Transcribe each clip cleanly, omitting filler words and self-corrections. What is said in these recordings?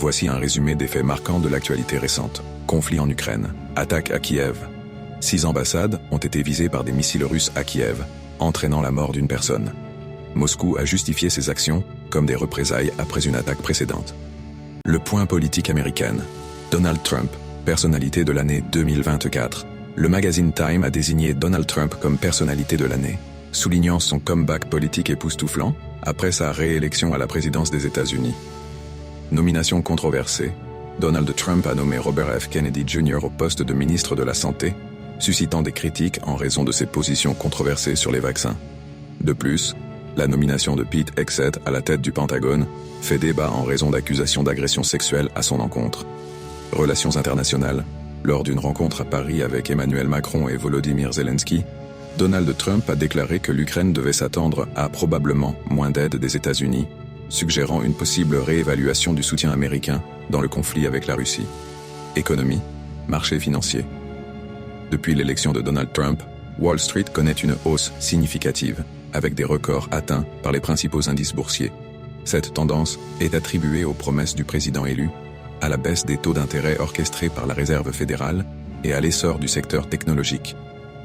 Voici un résumé des faits marquants de l'actualité récente. Conflit en Ukraine. Attaque à Kiev. 6 ambassades ont été visées par des missiles russes à Kiev, entraînant la mort d'une personne. Moscou a justifié ses actions comme des représailles après une attaque précédente. Le point politique américain. Donald Trump, personnalité de l'année 2024. Le magazine Time a désigné Donald Trump comme personnalité de l'année, soulignant son comeback politique époustouflant après sa réélection à la présidence des États-Unis. Nomination controversée. Donald Trump a nommé Robert F. Kennedy Jr. au poste de ministre de la Santé, suscitant des critiques en raison de ses positions controversées sur les vaccins. De plus, la nomination de Pete Hegseth à la tête du Pentagone fait débat en raison d'accusations d'agression sexuelle à son encontre. Relations internationales. Lors d'une rencontre à Paris avec Emmanuel Macron et Volodymyr Zelensky, Donald Trump a déclaré que l'Ukraine devait s'attendre à probablement moins d'aide des États-Unis, suggérant une possible réévaluation du soutien américain dans le conflit avec la Russie. Économie, marché financier. Depuis l'élection de Donald Trump, Wall Street connaît une hausse significative, avec des records atteints par les principaux indices boursiers. Cette tendance est attribuée aux promesses du président élu, à la baisse des taux d'intérêt orchestrés par la Réserve fédérale et à l'essor du secteur technologique.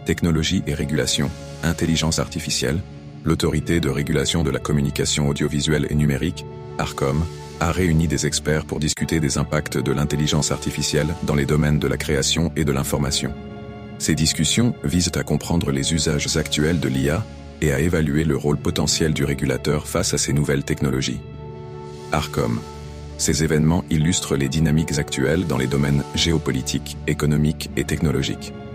Technologie et régulation, intelligence artificielle, l'Autorité de régulation de la communication audiovisuelle et numérique, ARCOM, a réuni des experts pour discuter des impacts de l'intelligence artificielle dans les domaines de la création et de l'information. Ces discussions visent à comprendre les usages actuels de l'IA et à évaluer le rôle potentiel du régulateur face à ces nouvelles technologies. ARCOM. Ces événements illustrent les dynamiques actuelles dans les domaines géopolitiques, économiques et technologiques.